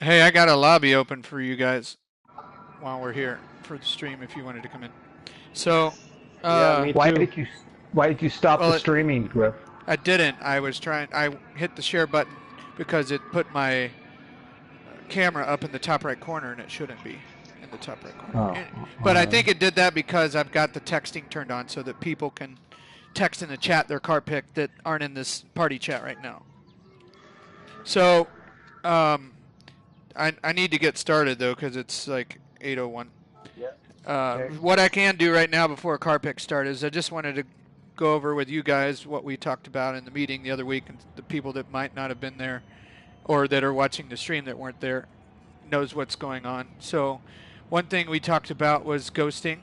Hey, I got a lobby open for you guys while we're here for the stream if you wanted to come in. So, Yeah, me Why too. did you Why did you stop the well, streaming, Griff? I didn't. I hit the share button because it put my camera up in the top right corner and it shouldn't be in the top right corner. Oh, But all I right. think it did that because I've got the texting turned on so that people can text in the chat their car pick that aren't in this party chat right now. So, um, I need to get started though because it's like 8:01. Yeah. Okay. What I can do right now before car pick start is I just wanted to go over with you guys what we talked about in the meeting the other week, and the people that might not have been there or that are watching the stream that weren't there knows what's going on. So one thing we talked about was ghosting.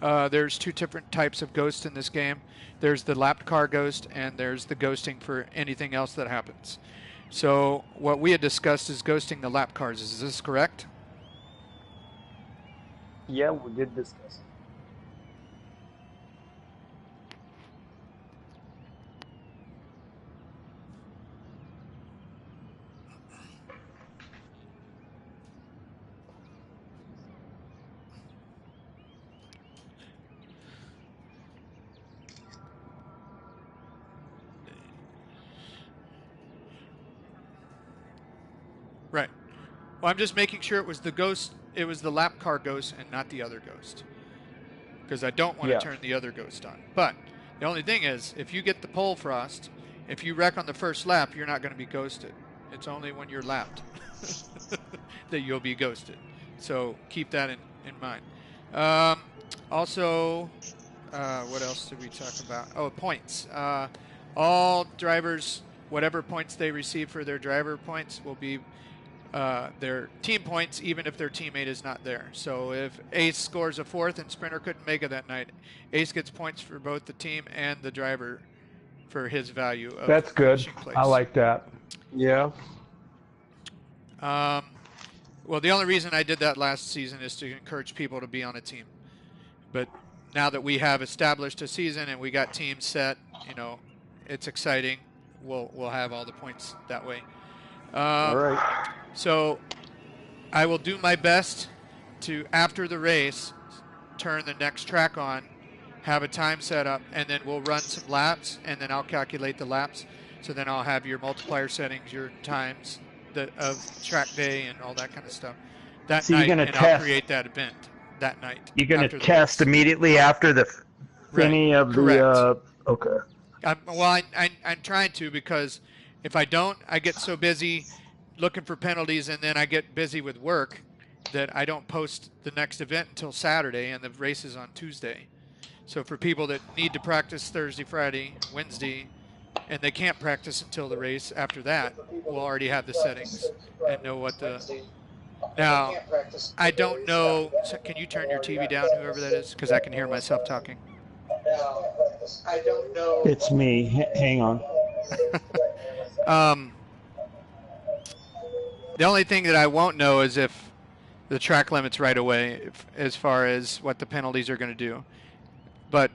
There's two different types of ghost in this game. There's the lapped car ghost and there's the ghosting for anything else that happens. So what we had discussed is ghosting the lap cars. Is this correct? Yeah, we did discuss it. Right. Well, I'm just making sure it was the ghost. It was the lap car ghost and not the other ghost, because I don't want to Yeah. turn the other ghost on. But the only thing is, if you get the pole frost, if you wreck on the first lap, you're not going to be ghosted. It's only when you're lapped that you'll be ghosted. So keep that in mind. Also, what else did we talk about? Oh, points. All drivers, whatever points they receive for their driver points, will be their team points, even if their teammate is not there. So if Ace scores a fourth and Sprinter couldn't make it that night, Ace gets points for both the team and the driver for his value of That's good. finishing place. I like that. Yeah. Well, the only reason I did that last season is to encourage people to be on a team. But now that we have established a season and we got teams set, it's exciting. We'll have all the points that way. All right. So I will do my best to, after the race, turn the next track on, have a time set up, and then we'll run some laps, and then I'll calculate the laps. So then I'll have your multiplier settings, your times of track day, and all that kind of stuff that So you're night, gonna and I'll test. create that event that night. You're going to after the test race. immediately after the finish of Correct. the. Okay. I'm trying to, because if I don't, I get so busy looking for penalties, and then I get busy with work that I don't post the next event until Saturday, and the race is on Tuesday. So for people that need to practice Thursday, Friday, Wednesday, and they can't practice until the race after that, we'll already have the settings and know what the... Now, I don't know... So can you turn your TV down, whoever that is? Because I can hear myself talking. I don't know. It's me. Hang on. The only thing that I won't know is if the track limits right away, as far as what the penalties are going to do. But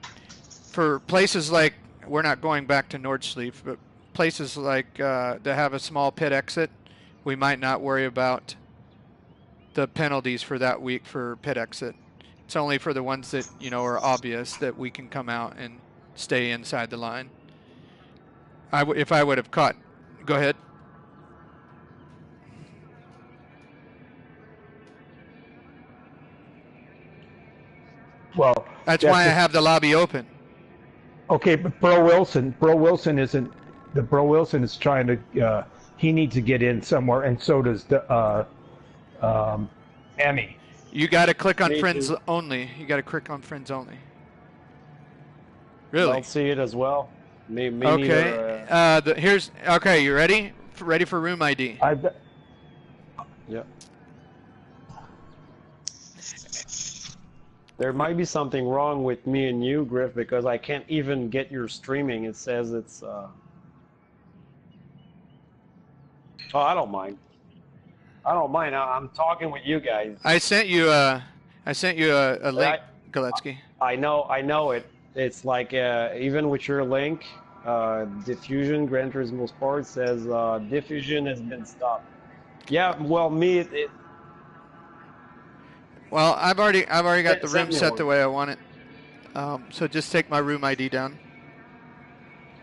for places like, we're not going back to Nordschleife, but places like that have a small pit exit, we might not worry about the penalties for that week for pit exit. It's only for the ones that, are obvious that we can come out and stay inside the line. If I would have caught, go ahead. Well, That's why I have the lobby open. Okay, but Bro Wilson isn't. The Bro Wilson is trying to. He needs to get in somewhere, and so does the Emmy. You got to click on Me friends too. only. You got to click on friends only. Really? I'll see it as well. Me Okay. neither. Here's. Okay, you ready? Ready for room ID? Yeah. There might be something wrong with me and you, Griff, because I can't even get your streaming. It says it's. Oh, I don't mind. I don't mind. I'm talking with you guys. I sent you a link, Galetsky. I know it. It's like even with your link, Diffusion Gran Turismo Sport says diffusion has been stopped. Yeah, well, me, Well, I've already got the Send room me set one. the way I want it. So just take my room ID down.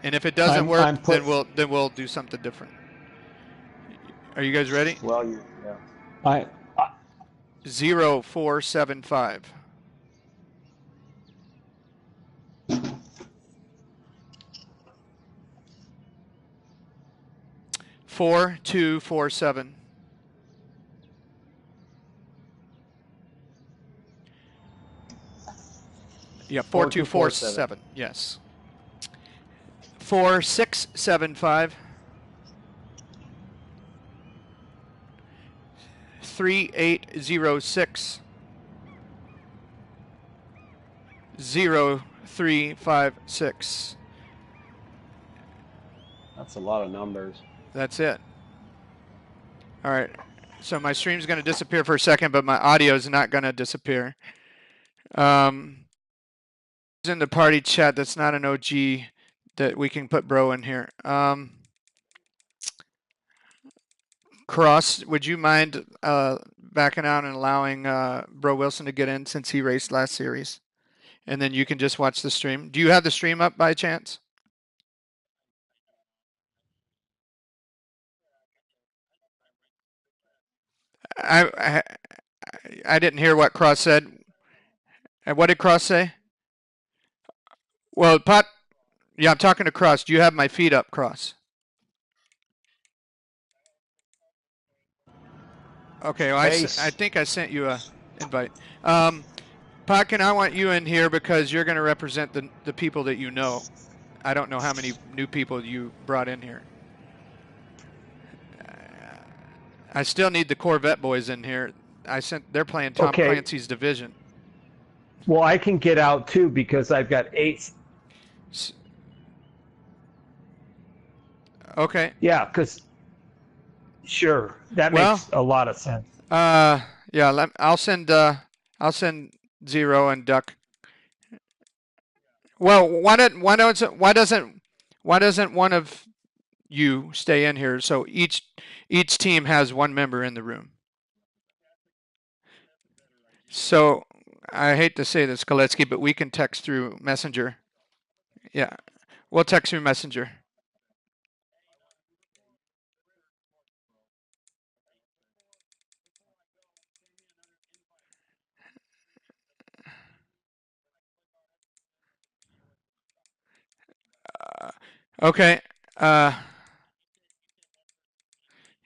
And if it doesn't work, I'm put. then we'll do something different. Are you guys ready? Well, yeah. I 0475. 4247. Yeah, 4247. Yes. 4675. 3806. 0356. That's a lot of numbers. That's it. All right. So my stream's going to disappear for a second, but my audio is not going to disappear. In the party chat, that's not an OG that we can put bro in here. Cross, would you mind backing out and allowing Bro Wilson to get in since he raced last series? And then you can just watch the stream. Do you have the stream up by chance? I didn't hear what Cross said. And what did Cross say? Well, yeah, I'm talking to Cross. Do you have my feed up, Cross? Okay, well, I think I sent you a invite. Potkin, I want you in here because you're going to represent the people that you know. I don't know how many new people you brought in here. I still need the Corvette boys in here. They're playing Tom Clancy's Division. Well, I can get out too because I've got 8. Okay. Yeah, because sure, that makes a lot of sense. Yeah, I'll send Zero and Duck. Well, why doesn't one of you stay in here so each team has one member in the room? So I hate to say this, Koletsky, but we can text through Messenger. Yeah, we'll text through Messenger. Okay.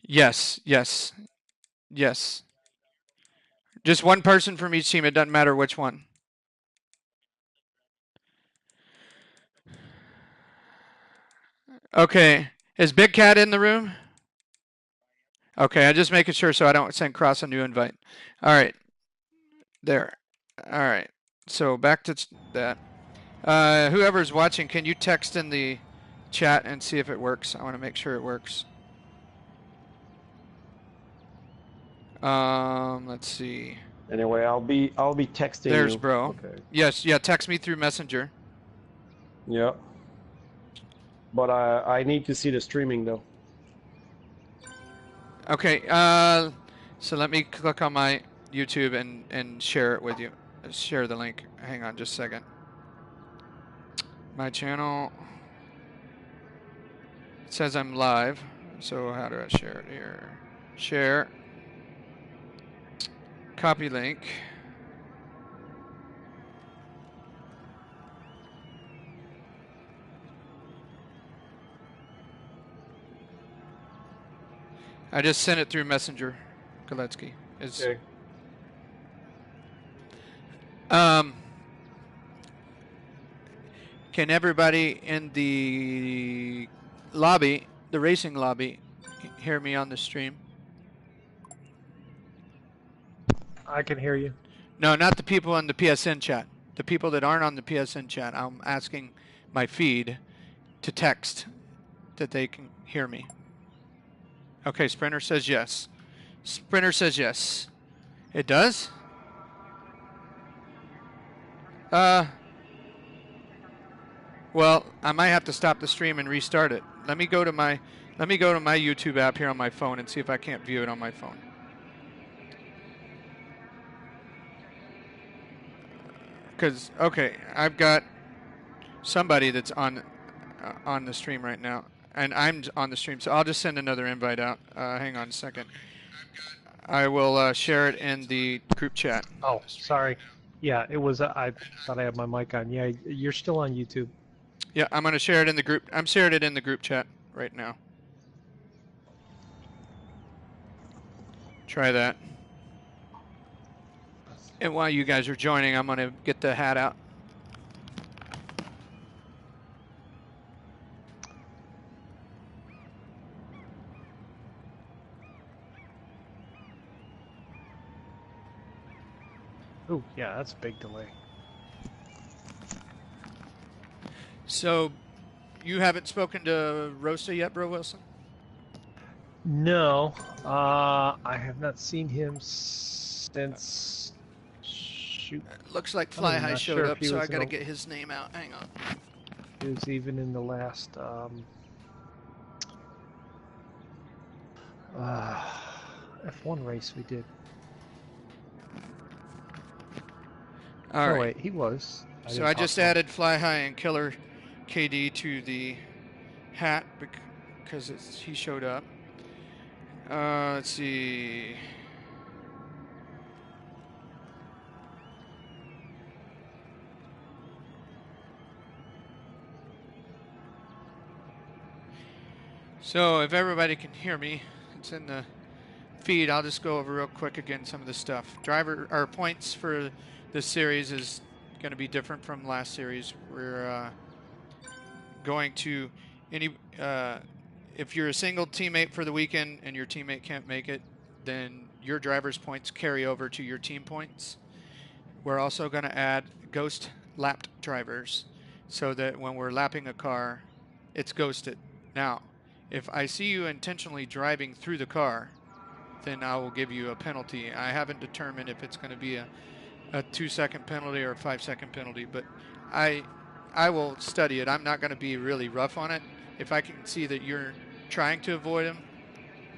Yes. Just one person from each team. It doesn't matter which one. Okay. Is Big Cat in the room? Okay, I'm just making sure so I don't send Cross a new invite. All right. There. All right. So back to that. Whoever's watching, can you text in the chat and see if it works? I want to make sure it works. Let's see. Anyway, I'll be texting There's you. bro. Okay. Yes, yeah, text me through Messenger. Yeah. But I need to see the streaming though. Okay, so let me click on my YouTube and share it with you. Share the link. Hang on just a second. My channel. It says I'm live. So how do I share it here? Share. Copy link. I just sent it through Messenger, Koletsky. Okay. Can everybody in the lobby, the racing lobby, hear me on the stream? I can hear you. No, not the people in the PSN chat. The people that aren't on the PSN chat. I'm asking my feed to text that they can hear me. Okay, Sprinter says yes. Sprinter says yes. It does? Well, I might have to stop the stream and restart it. Let me go to my Let me go to my YouTube app here on my phone and see if I can't view it on my phone. Because, okay, I've got somebody that's on the stream right now, and I'm on the stream, so I'll just send another invite out. Hang on a second. I will share it in the group chat. Oh, sorry. Yeah, it was. I thought I had my mic on. Yeah, you're still on YouTube. Yeah, I'm going to share it in the group. I'm sharing it in the group chat right now. Try that. And while you guys are joining, I'm going to get the hat out. Oh, yeah, that's a big delay. So, you haven't spoken to Rosa yet, Bro Wilson? No, I have not seen him since. Shoot, Looks like Fly I'm High not showed sure if up, he so was I got to in the- get his name out. Hang on. he was even in the last. F1 race we did. All Oh right. wait, he was. So didn't I talk just to him. added Fly High and Killer KD to the hat because he showed up. Let's see. So if everybody can hear me, it's in the feed. I'll just go over real quick again some of the stuff. Driver or points for this series is going to be different from last series. We're going to any if you're a single teammate for the weekend and your teammate can't make it, then your driver's points carry over to your team points. We're also going to add ghost lapped drivers so that when we're lapping a car, it's ghosted. Now, if I see you intentionally driving through the car, then I will give you a penalty. I haven't determined if it's going to be a 2-second penalty or a 5-second penalty, but I will study it. I'm not going to be really rough on it. If I can see that you're trying to avoid them,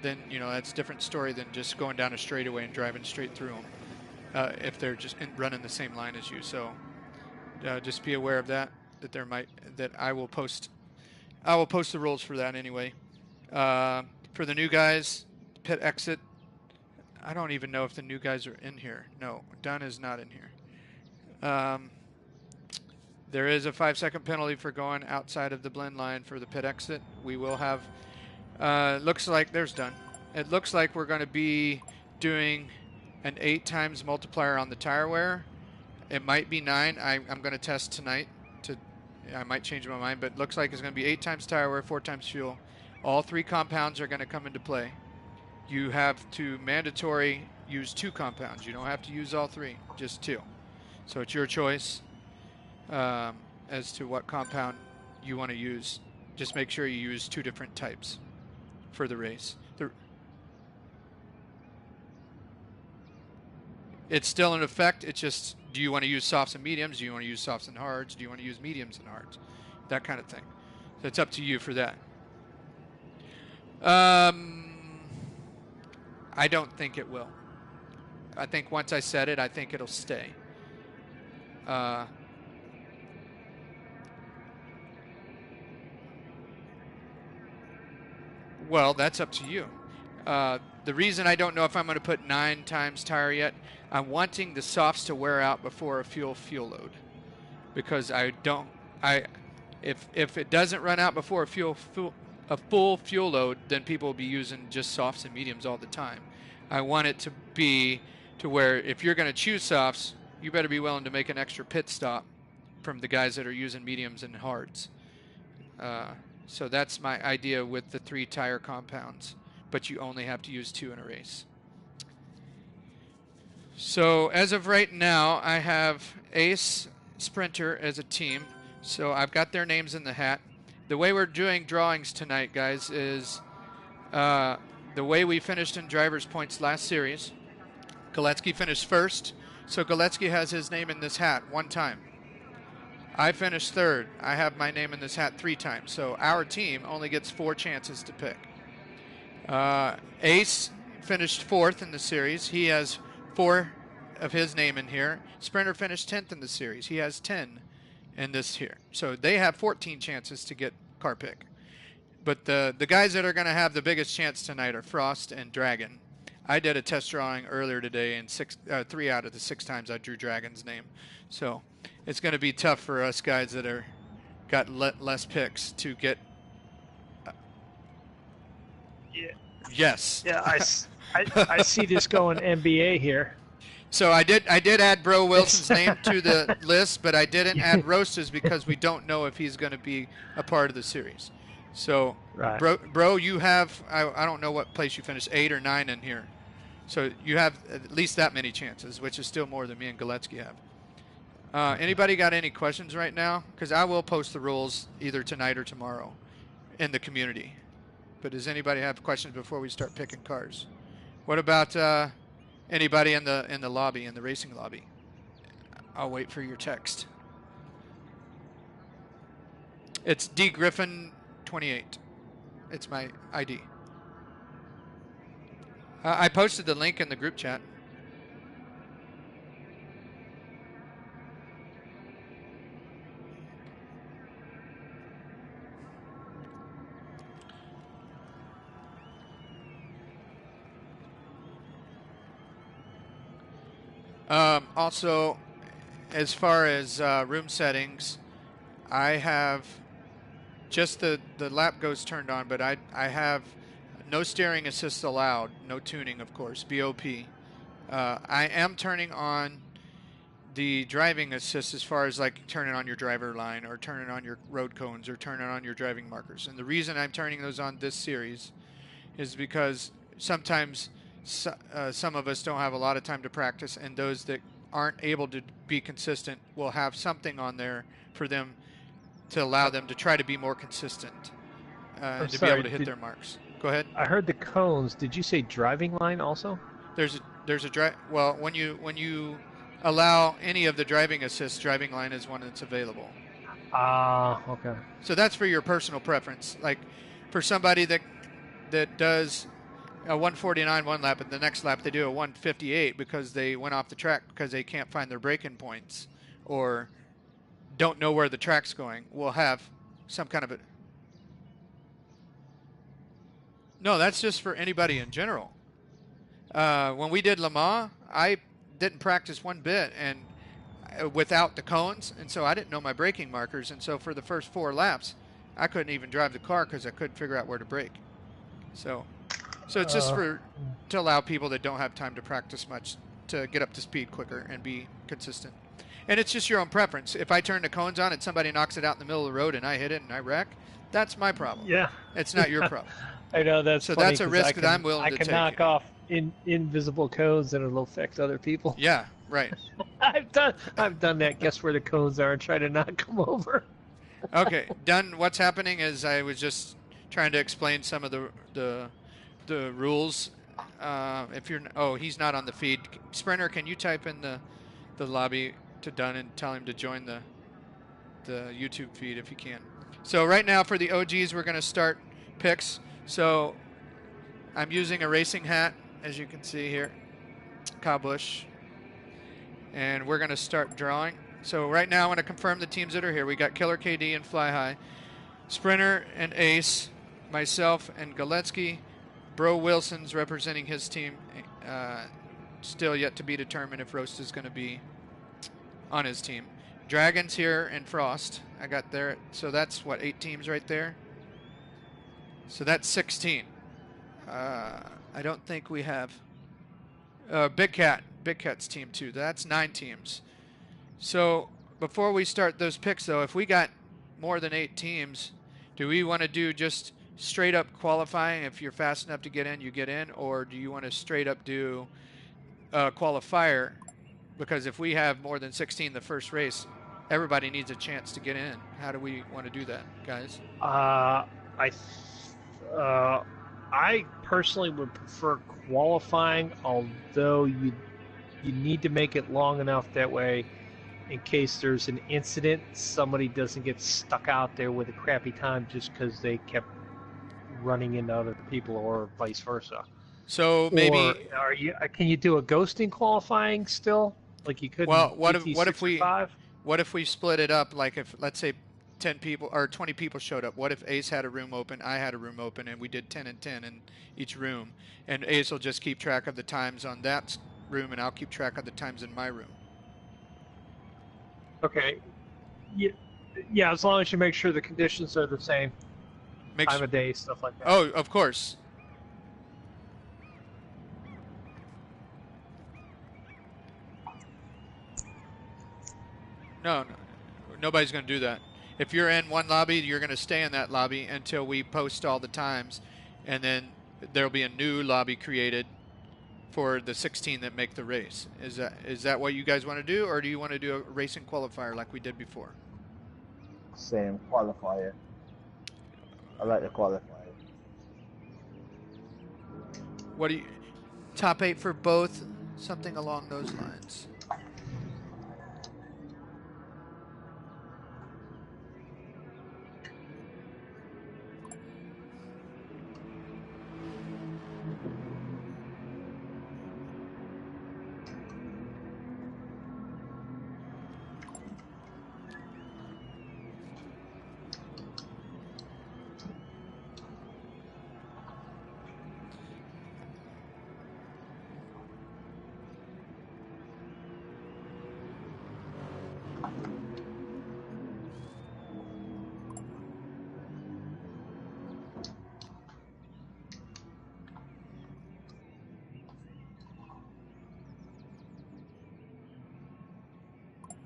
then that's a different story than just going down a straightaway and driving straight through them. If they're just running the same line as you, so just be aware of that. That I will post the rules for that anyway. For the new guys, pit exit. I don't even know if the new guys are in here. No, Dunn is not in here. There is a 5-second penalty for going outside of the blend line for the pit exit. We will have, looks like, there's Dunn. It looks like we're going to be doing an 8 times multiplier on the tire wear. It might be 9. I'm going to test tonight. I might change my mind, but it looks like it's going to be 8 times tire wear, 4 times fuel. All 3 compounds are going to come into play. You have to mandatory use 2 compounds. You don't have to use all 3, just 2. So it's your choice as to what compound you want to use. Just make sure you use 2 different types for the race. It's still in effect. It's just, do you want to use softs and mediums? Do you want to use softs and hards? Do you want to use mediums and hards? That kind of thing. So it's up to you for that. I don't think it will. I think once I set it, I think it'll stay. Well, that's up to you. The reason I don't know if I'm going to put 9 times tire yet, I'm wanting the softs to wear out before a fuel load, because if it doesn't run out before a full fuel load, then people will be using just softs and mediums all the time. I want it to be to where if you're going to choose softs, you better be willing to make an extra pit stop from the guys that are using mediums and hards. So that's my idea with the 3 tire compounds, but you only have to use 2 in a race. So as of right now, I have Ace, Sprinter as a team. So I've got their names in the hat. The way we're doing drawings tonight, guys, is the way we finished in driver's points last series. Galetsky finished first, so Galetsky has his name in this hat 1 time. I finished third. I have my name in this hat 3 times. So our team only gets 4 chances to pick. Ace finished 4th in the series. He has 4 of his name in here. Sprinter finished 10th in the series. He has 10 in this here. So they have 14 chances to get car pick. But the guys that are going to have the biggest chance tonight are Frost and Dragon. I did a test drawing earlier today, and 3 out of the 6 times I drew Dragon's name. So it's going to be tough for us guys that are got less picks to get. Yeah. Yes. Yeah, I see this going NBA here. So I did add Bro Wilson's name to the list, but I didn't add Roast's because we don't know if he's going to be a part of the series. So, Right. Bro, you have, I don't know what place you finished, 8 or 9 in here. So you have at least that many chances, which is still more than me and Galetsky have. Anybody got any questions right now? Because I will post the rules either tonight or tomorrow in the community. But does anybody have questions before we start picking cars? What about anybody in the lobby, in the racing lobby? I'll wait for your text. It's D Griffin 28. It's my ID. I posted the link in the group chat. Also, as far as room settings, I have just the lap goes turned on, but I have no steering assist allowed, no tuning, of course, BOP. I am turning on the driving assist as far as like turning on your driver line or turning on your road cones or turning on your driving markers. And the reason I'm turning those on this series is because sometimes some of us don't have a lot of time to practice, and those that aren't able to be consistent will have something on there for them to allow them to try to be more consistent and to be able to hit their marks. Go ahead. I heard the cones. Did you say driving line also? There's a drive. Well, when you allow any of the driving assist, driving line is one that's available. Okay. So that's for your personal preference. Like for somebody that does a 149 one lap, and the next lap they do a 158 because they went off the track because they can't find their braking points or don't know where the track's going, we'll have some kind of a... No, that's just for anybody in general. When we did Le Mans, I didn't practice one bit and without the cones, and so I didn't know my braking markers, and so for the first 4 laps, I couldn't even drive the car because I couldn't figure out where to brake. So it's just to allow people that don't have time to practice much to get up to speed quicker and be consistent. And it's just your own preference. If I turn the cones on and somebody knocks it out in the middle of the road and I hit it and I wreck, that's my problem. Yeah. It's not your problem. I know that's so funny, that's a risk that I'm willing to take. I can knock off invisible cones and it'll affect other people. Yeah, right. I've done that. Guess where the cones are and try to knock them over. Okay, done. What's happening is I was just trying to explain some of the rules. If you're he's not on the feed. Sprinter, can you type in the lobby to Dunn and tell him to join the YouTube feed if you can. So right now for the OGs we're going to start picks. So I'm using a racing hat, as you can see here, Kyle Busch, and we're going to start drawing. So right now I want to confirm the teams that are here. We got Killer KD and Fly High, Sprinter and Ace, myself and Galetsky. Bro Wilson's representing his team. Still yet to be determined if Roast is going to be on his team. Dragon's here and Frost. I got there. So that's what, 8 teams right there? So that's 16. I don't think we have Big Cat's team too. That's 9 teams. So before we start those picks though, if we got more than 8 teams, do we want to do just straight up qualifying? If you're fast enough to get in, you get in, or do you want to straight up do qualifier? Because if we have more than 16 the first race, everybody needs a chance to get in. How do we want to do that, guys? I personally would prefer qualifying, although you need to make it long enough that way in case there's an incident, somebody doesn't get stuck out there with a crappy time just because they kept running into other people, or vice versa. So maybe. Or are you? Can you do a ghosting qualifying still, like you could? Well, in what GT6 if we or 5? what if we split it up? Like if let's say 10 people or 20 people showed up. What if Ace had a room open, I had a room open, and we did 10 and 10 in each room, and Ace will just keep track of the times on that room, and I'll keep track of the times in my room. Okay. Yeah, as long as you make sure the conditions are the same, time of day, stuff like that. Oh, of course. No, nobody's going to do that. If you're in one lobby, you're going to stay in that lobby until we post all the times, and then there'll be a new lobby created for the 16 that make the race. Is that what you guys want to do, or do you want to do a racing qualifier like we did before? Same qualifier. I like the qualifier. What do you top 8 for both? Something along those lines.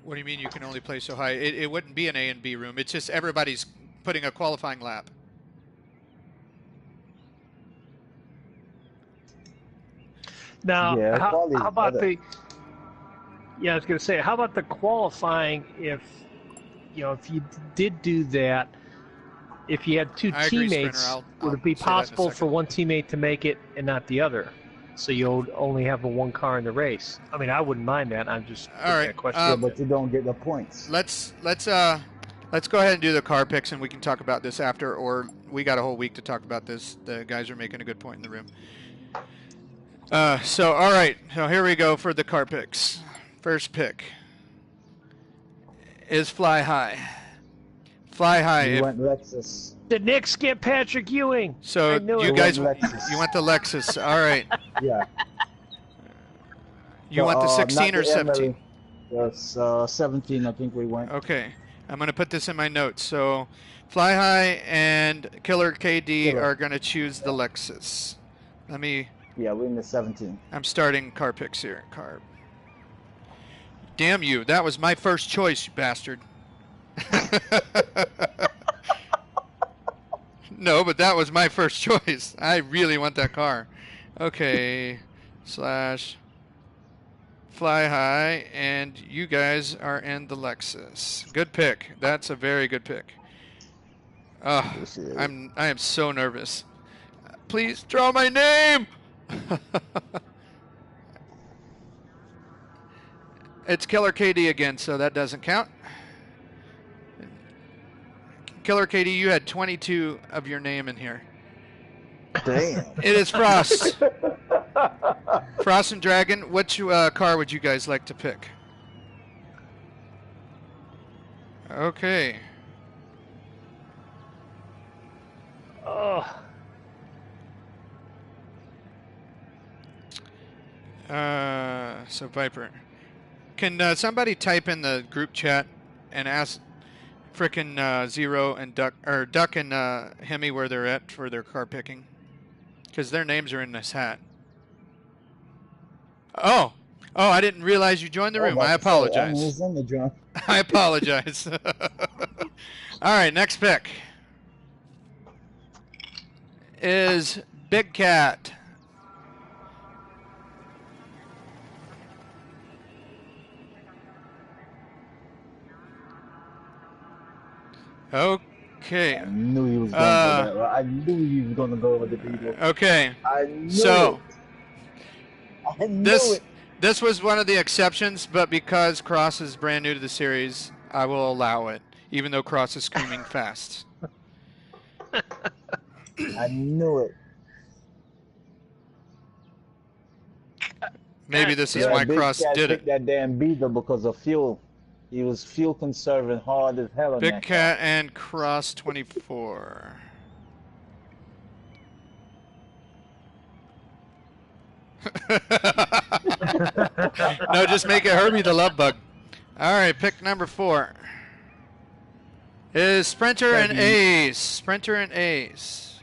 What do you mean you can only play so high? It wouldn't be an A and B room. It's just everybody's putting a qualifying lap. Now, Yeah, how quality's about better. the? Yeah, I was going to say, how about the qualifying? If if you did do that, if you had two I agree, teammates, Sprinter. would I'll it be say that in a possible for second. one teammate to make it and not the other? So you'll only have the one car in the race. I mean, I wouldn't mind that. I'm just All putting right, that question. Yeah, but you don't get the points. Let's go ahead and do the car picks, and we can talk about this after, or we got a whole week to talk about this. The guys are making a good point in the room. So all right, so here we go for the car picks. First pick is Fly High. Fly High. You If, went Lexus. Did Nick skip Patrick Ewing? so I knew you it. guys, You went Lexus. you want the Lexus? All right. Yeah. You want the 16 not or 17? Yes, 17. I think we went. Okay, I'm going to put this in my notes. So, Fly High and Killer KD Killer. are going to choose the Lexus. Yeah, we're in the 17. I'm starting car picks here. Car. Damn you! That was my first choice, you bastard. No, but that was my first choice. I really want that car. Okay, slash Fly High, and you guys are in the Lexus. Good pick. That's a very good pick. Oh, I am so nervous. Please draw my name. It's Killer KD again, so that doesn't count. Killer KD, you had 22 of your name in here. Damn. It is Frost. Frost and Dragon, which car would you guys like to pick? Okay. Oh, So Viper. Can somebody type in the group chat and ask frickin' Zero and Duck and Hemi where they're at for their car picking? Because their names are in this hat. Oh, I didn't realize you joined the room. I apologize. I apologize. All right, next pick is Big Cat. Okay. I knew he was going to go there. I knew he was going to go over the people. Okay. I knew So it. I knew it. this was one of the exceptions, but because Cross is brand new to the series, I will allow it, even though Cross is screaming fast. I knew it. Maybe this is Yeah, why Big Cross Cat did picked it. that damn Beetle because of fuel. He was fuel conserving hard as hell on Big that Cat and Cross 24. No, just make it Herbie the Love Bug. All right, pick number 4 is Sprinter and Ace. Sprinter and Ace.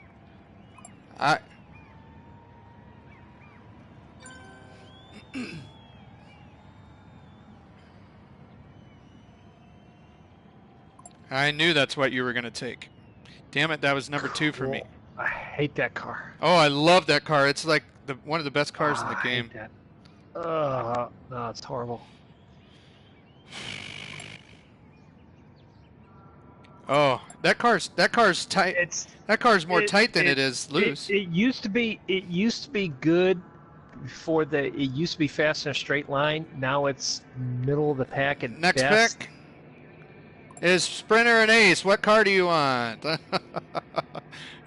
I knew that's what you were going to take. Damn it, that was number 2 for me. I hate that car. Oh, I love that car. It's like one of the best cars in the I game. hate that. No, it's horrible. Oh, that car's tight. That car's more tight than it is loose. It used to be good before it used to be fast in a straight line. Now it's middle of the pack at Next best. pick is Sprinter and Ace. What car do you want?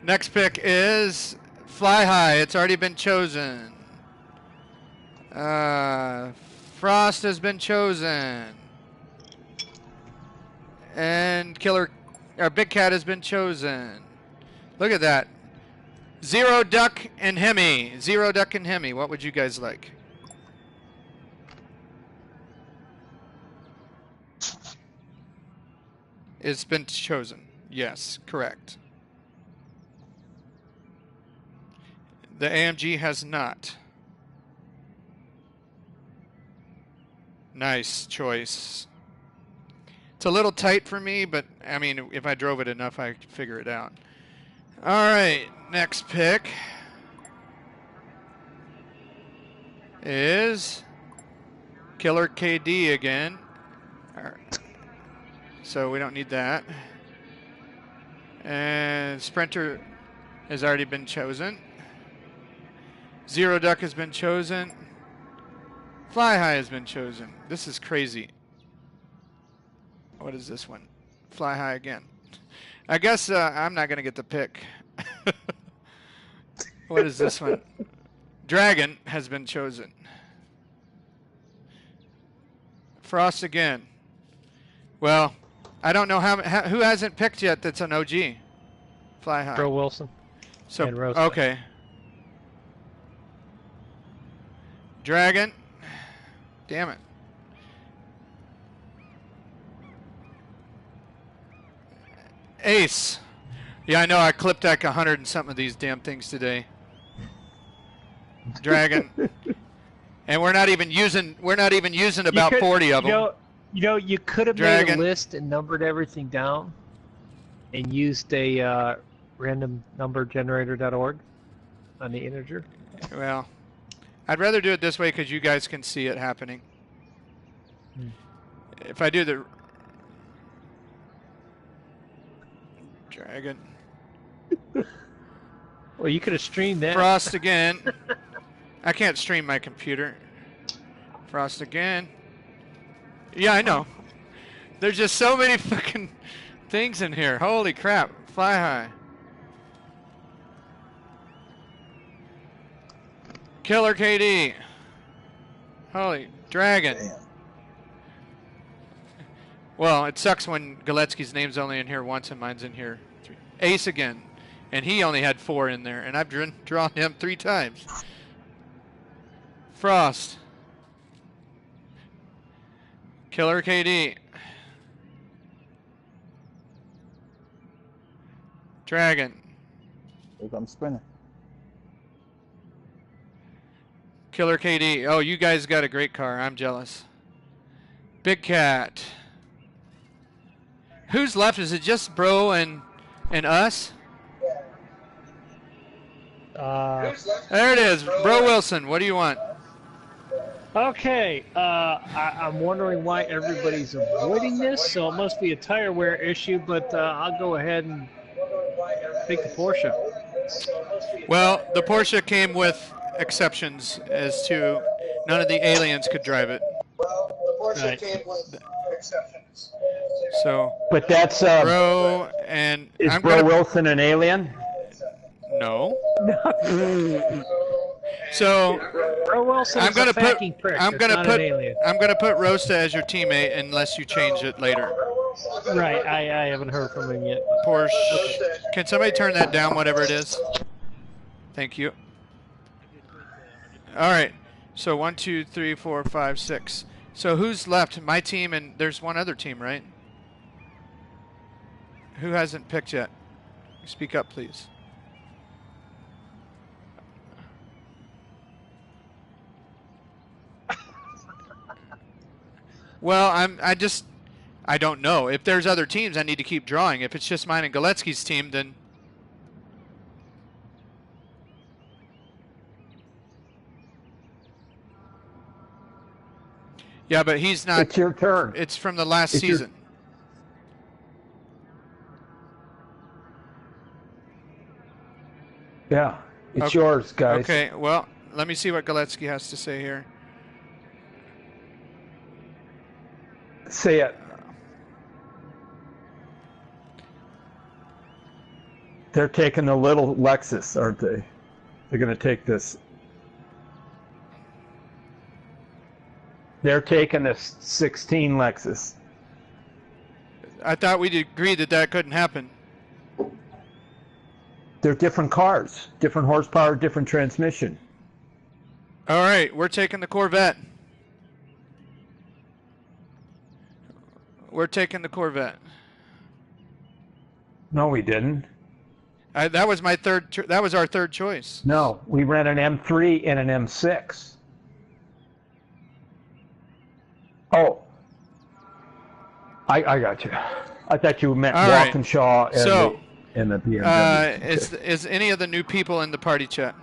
Next pick is Fly High. It's already been chosen. Frost has been chosen. And Big Cat has been chosen. Look at that. Zero Duck and Hemi. Zero Duck and Hemi. What would you guys like? It's been chosen. Yes, correct. The AMG has not. Nice choice. It's a little tight for me, but I mean, if I drove it enough, I could figure it out. All right, next pick is Killer KD again. All right. So we don't need that. And Sprinter has already been chosen. Zero Duck has been chosen. Fly High has been chosen. This is crazy. What is this one? Fly High again. I guess I'm not going to get the pick. What is this one? Dragon has been chosen. Frost again. Well, I don't know who hasn't picked yet that's an OG. Fly High. Bro Wilson. So, and Rosa. okay. Dragon. Damn it. Ace. Yeah, I know. I clipped like 100 and something of these damn things today. Dragon. And we're not even using about 40 of them. You could have made Dragon. a list and numbered everything down, and used a randomnumbergenerator.org on the integer. Well, I'd rather do it this way because you guys can see it happening. If I do the Dragon. Well, you could have streamed that. Frost again. I can't stream my computer. Frost again. Yeah, I know. There's just so many fucking things in here. Holy crap. Fly High. Killer KD. Holy Dragon. Damn. Well, it sucks when Galetsky's name's only in here once and mine's in here 3. Ace again. And he only had 4 in there, and I've drawn him 3 times. Frost. Killer KD. Dragon. Here comes Sprinter. Killer KD. Oh, you guys got a great car. I'm jealous. Big Cat. Who's left? Is it just Bro and us? There it is. Bro Wilson, what do you want? Okay, I'm wondering why everybody's avoiding this, so it must be a tire wear issue, but I'll go ahead and take the Porsche. Well, the Porsche came with exceptions as to none of the aliens could drive it. Right. So, But that's Bro and is I'm Bro gonna Wilson an alien? no. So Bro Wilson I'm is gonna a put. packing prick. I'm It's gonna not put. an alien. I'm gonna put Rosta as your teammate unless you change it later. Right, I haven't heard from him yet. Porsche. Can somebody turn that down, whatever it is? Thank you. All right. So 1, 2, 3, 4, 5, 6. So who's left? My team and there's one other team, right? Who hasn't picked yet? Speak up, please. Well, I don't know. If there's other teams, I need to keep drawing. If it's just mine and Galetsky's team, then yeah, but he's not. It's your turn. It's from the last It's your- season. Yeah, it's Okay. yours, guys. Okay, well, let me see what Galetsky has to say here. Say it. They're taking the little Lexus, aren't they? They're going to take this. They're taking this 16 Lexus. I thought we'd agreed that that couldn't happen. They're different cars, different horsepower, different transmission. All right, we're taking the Corvette. We're taking the Corvette. No, we didn't. That was my third. That was our third choice. No, we ran an M3 and an M6. Oh, I got you. I thought you meant All right. Walkinshaw and, So, the BMW. Is any of the new people in the party chat?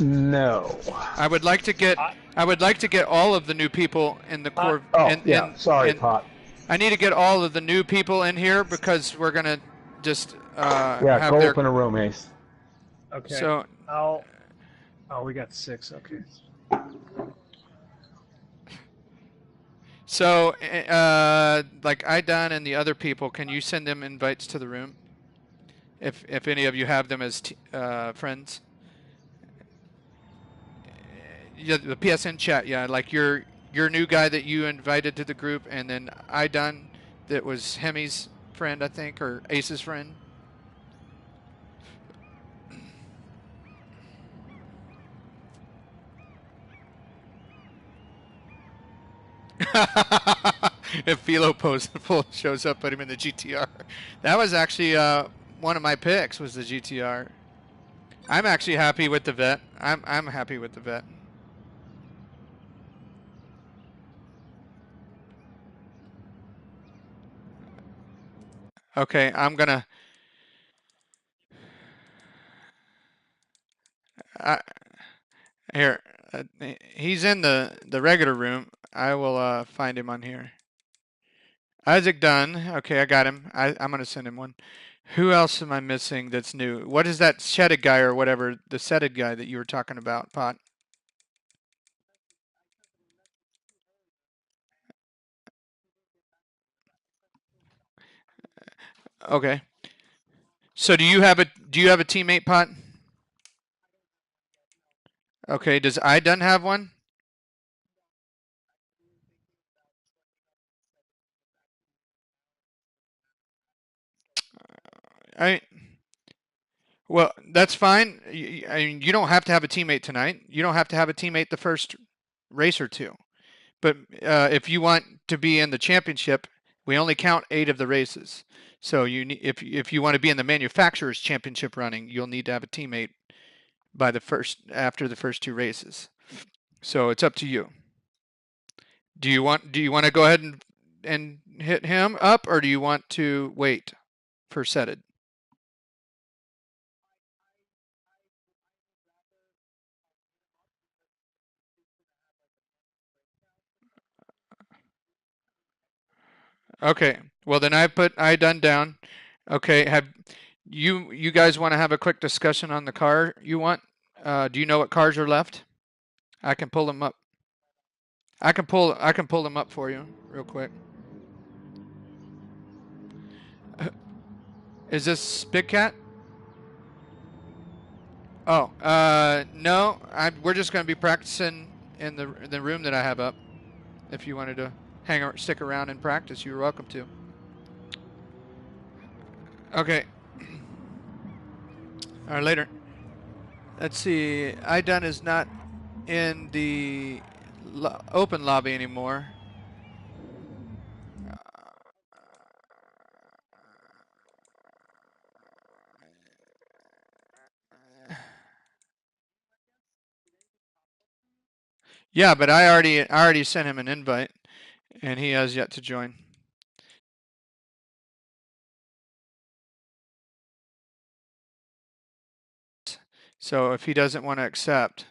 No. I would like to get all of the new people in the core. Oh, sorry, Pot. I need to get all of the new people in here because we're gonna just Yeah, have go their. open a room, Ace. Okay. So Oh, we got 6. Okay. So, like Idan and the other people, can you send them invites to the room? If any of you have them as friends. Yeah, the PSN chat, yeah, like your new guy that you invited to the group, and then Idan, that was Hemi's friend, I think, or Ace's friend. If Philo shows up, put him in the GTR. That was actually one of my picks. Was the GTR. I'm actually happy with the Vet. I'm happy with the Vet. Okay, I'm gonna. Here, he's in the regular room. I will find him on here. Isaac Dunn. Okay, I got him. I'm gonna send him one. Who else am I missing that's new? What is that shedded guy or whatever, the setted guy that you were talking about, Pot? Okay. So do you have a teammate, Pot? Okay, does Idun have one? Well, that's fine. I mean, you don't have to have a teammate tonight. You don't have to have a teammate the first race or two. But if you want to be in the championship, we only count 8 of the races. So if you want to be in the manufacturer's championship running, you'll need to have a teammate after the first 2 races. So it's up to you. Do you want to go ahead and hit him up, or do you want to wait for setted? Okay. Well, then I put Idun down. Okay. Have you guys want to have a quick discussion on the car you want? Do you know what cars are left? I can pull them up. I can pull them up for you real quick. Is this Big Cat? Oh, no. We're just going to be practicing in the room that I have up. If you wanted to stick around and practice, you're welcome to. Okay. All right, later. Let's see. Idun is not in the open lobby anymore. Yeah, but I already sent him an invite, and he has yet to join. So if he doesn't want to accept,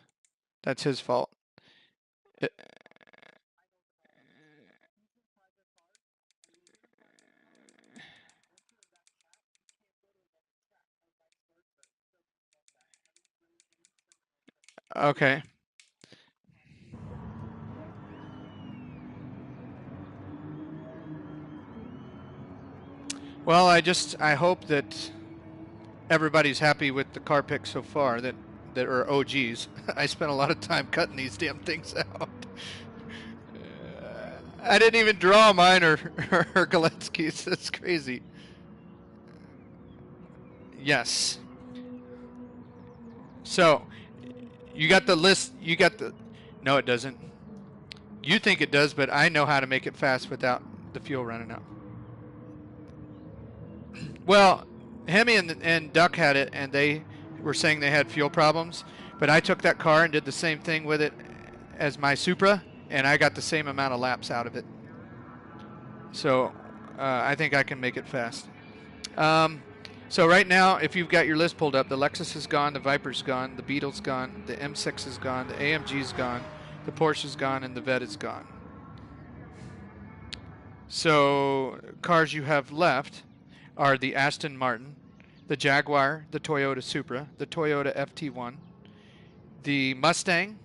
that's his fault. Okay. Well, I hope that everybody's happy with the car pick so far that are OGs. I spent a lot of time cutting these damn things out. I didn't even draw mine or Galetsky's. That's crazy. Yes. So, you got the list. No, it doesn't. You think it does, but I know how to make it fast without the fuel running out. Well, Hemi and Duck had it, and they were saying they had fuel problems. But I took that car and did the same thing with it as my Supra, and I got the same amount of laps out of it. So I think I can make it fast. So right now, if you've got your list pulled up, the Lexus is gone, the Viper's gone, the Beetle's gone, the M6 is gone, the AMG's gone, the Porsche's gone, and the Vet is gone. So cars you have left are the Aston Martin, the Jaguar, the Toyota Supra, the Toyota FT1, the Mustang,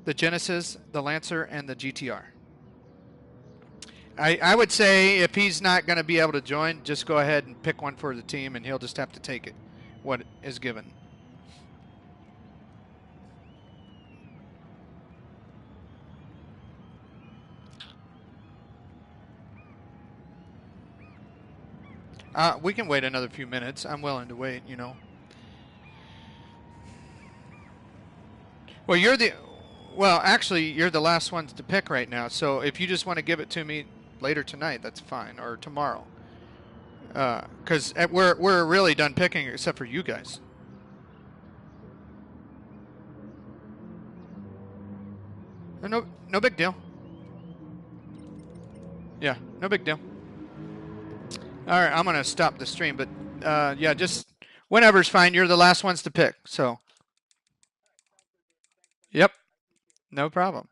the Genesis, the Lancer, and the GTR. I would say if he's not going to be able to join, just go ahead and pick one for the team, and he'll just have to take it, what is given. We can wait another few minutes. I'm willing to wait, you know. Well, actually, you're the last ones to pick right now. So if you just want to give it to me later tonight, that's fine, or tomorrow. Because we're really done picking, except for you guys. No big deal. Yeah, no big deal. All right, I'm gonna stop the stream, but yeah, just whenever's fine. You're the last ones to pick, so. Yep, no problem.